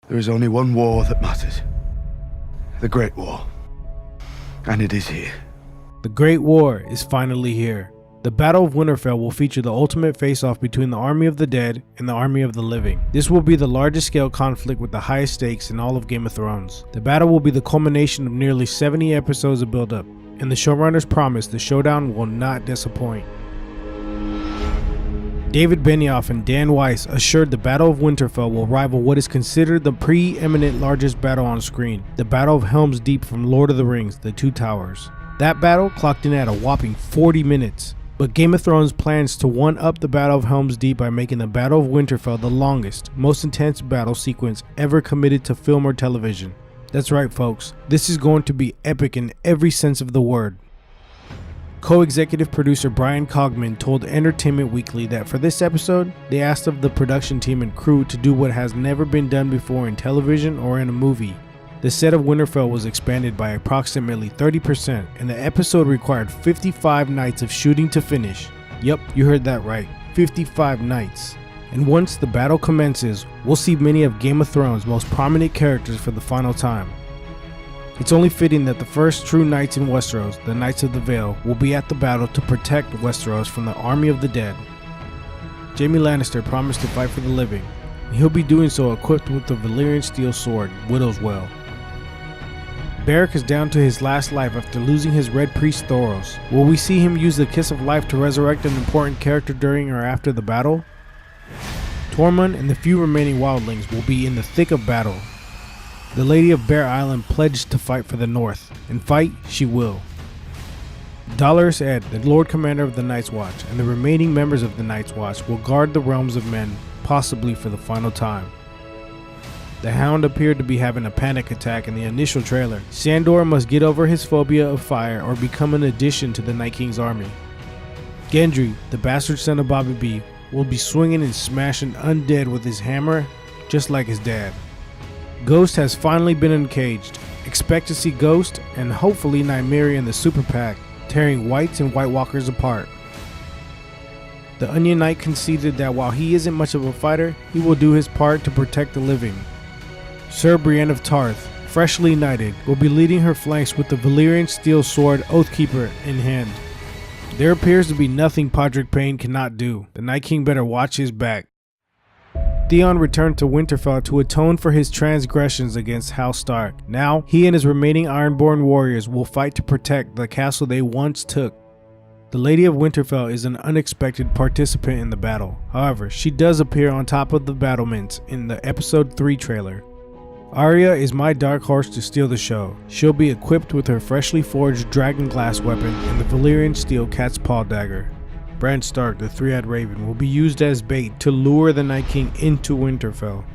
There is only one war that matters. The Great War. And it is here. The Great War is finally here. The Battle of Winterfell will feature the ultimate face-off between the Army of the Dead and the Army of the Living. This will be the largest scale conflict with the highest stakes in all of Game of Thrones. The battle will be the culmination of nearly 70 episodes of build-up, and the showrunners promise the showdown will not disappoint. David Benioff and Dan Weiss assured the Battle of Winterfell will rival what is considered the preeminent largest battle on screen, the Battle of Helm's Deep from Lord of the Rings, The Two Towers. That battle clocked in at a whopping 40 minutes. But Game of Thrones plans to one-up the Battle of Helm's Deep by making the Battle of Winterfell the longest, most intense battle sequence ever committed to film or television. That's right, folks. This is going to be epic in every sense of the word. Co-executive producer Brian Cogman told Entertainment Weekly that for this episode, they asked of the production team and crew to do what has never been done before in television or in a movie. The set of Winterfell was expanded by approximately 30%, and the episode required 55 nights of shooting to finish. Yup, you heard that right, 55 nights. And once the battle commences, we'll see many of Game of Thrones' most prominent characters for the final time. It's only fitting that the first true knights in Westeros, the Knights of the Vale, will be at the battle to protect Westeros from the Army of the Dead. Jaime Lannister promised to fight for the living, and he'll be doing so equipped with the Valyrian steel sword, Widow's Well. Beric is down to his last life after losing his Red Priest Thoros. Will we see him use the Kiss of Life to resurrect an important character during or after the battle? Tormund and the few remaining wildlings will be in the thick of battle. The Lady of Bear Island pledged to fight for the North, and fight she will. Dolorous Edd, the Lord Commander of the Night's Watch, and the remaining members of the Night's Watch will guard the realms of men, possibly for the final time. The Hound appeared to be having a panic attack in the initial trailer. Sandor must get over his phobia of fire or become an addition to the Night King's army. Gendry, the bastard son of Bobby B, will be swinging and smashing undead with his hammer, just like his dad. Ghost has finally been uncaged. Expect to see Ghost and hopefully Nymeria and the Super Pack tearing Whites and White Walkers apart. The Onion Knight conceded that while he isn't much of a fighter, he will do his part to protect the living. Sir Brienne of Tarth, freshly knighted, will be leading her flanks with the Valyrian steel sword Oathkeeper in hand. There appears to be nothing Podrick Payne cannot do. The Night King better watch his back. Theon returned to Winterfell to atone for his transgressions against House Stark. Now, he and his remaining Ironborn warriors will fight to protect the castle they once took. The Lady of Winterfell is an unexpected participant in the battle. However, she does appear on top of the battlements in the episode 3 trailer. Arya is my dark horse to steal the show. She'll be equipped with her freshly forged dragon glass weapon and the Valyrian steel cat's paw dagger. Bran Stark, the three-eyed raven, will be used as bait to lure the Night King into Winterfell.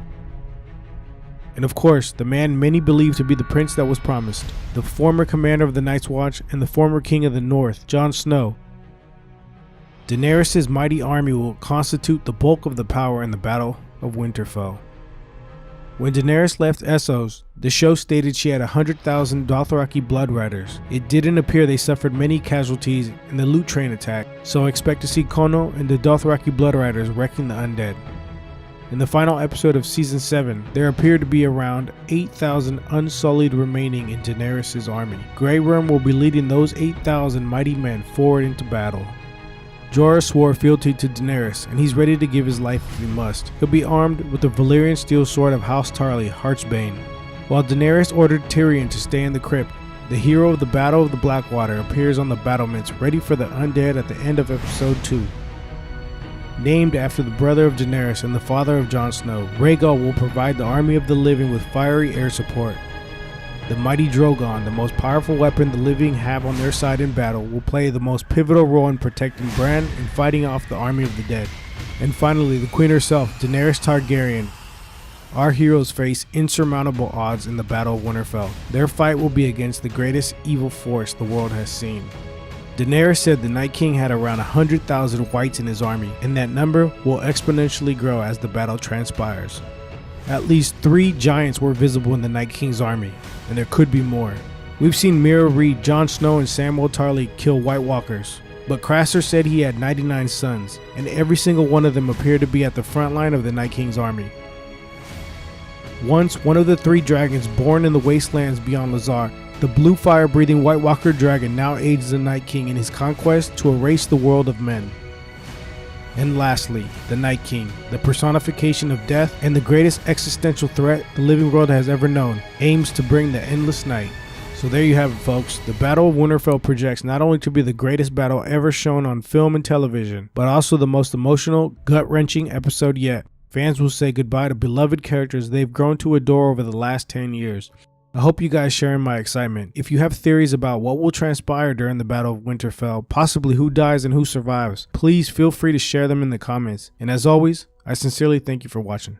And of course, the man many believe to be the prince that was promised, the former commander of the Night's Watch and the former king of the North, Jon Snow. Daenerys' mighty army will constitute the bulk of the power in the Battle of Winterfell. When Daenerys left Essos, the show stated she had 100,000 Dothraki blood riders. It didn't appear they suffered many casualties in the loot train attack, so expect to see Kono and the Dothraki blood riders wrecking the undead. In the final episode of Season 7, there appeared to be around 8,000 unsullied remaining in Daenerys' army. Grey Worm will be leading those 8,000 mighty men forward into battle. Jorah swore fealty to Daenerys, and he's ready to give his life if he must. He'll be armed with the Valyrian steel sword of House Tarly, Heartsbane. While Daenerys ordered Tyrion to stay in the crypt, the hero of the Battle of the Blackwater appears on the battlements ready for the undead at the end of episode 2. Named after the brother of Daenerys and the father of Jon Snow, Rhaegal will provide the army of the living with fiery air support. The mighty Drogon, the most powerful weapon the living have on their side in battle, will play the most pivotal role in protecting Bran and fighting off the army of the dead. And finally, the queen herself, Daenerys Targaryen. Our heroes face insurmountable odds in the Battle of Winterfell. Their fight will be against the greatest evil force the world has seen. Daenerys said the Night King had around 100,000 whites in his army, and that number will exponentially grow as the battle transpires. At least 3 giants were visible in the Night King's army, and there could be more. We've seen Mira Reed, Jon Snow, and Samwell Tarly kill White Walkers, but Craster said he had 99 sons, and every single one of them appeared to be at the front line of the Night King's army. Once one of the 3 dragons born in the wastelands beyond Lazar, the blue fire-breathing White Walker dragon now aids the Night King in his conquest to erase the world of men. And lastly, the Night King, the personification of death and the greatest existential threat the living world has ever known, aims to bring the endless night. So there you have it, folks. The Battle of Winterfell projects not only to be the greatest battle ever shown on film and television, but also the most emotional, gut-wrenching episode yet. Fans will say goodbye to beloved characters they've grown to adore over the last 10 years. I hope you guys share in my excitement. If you have theories about what will transpire during the Battle of Winterfell, possibly who dies and who survives, please feel free to share them in the comments. And as always, I sincerely thank you for watching.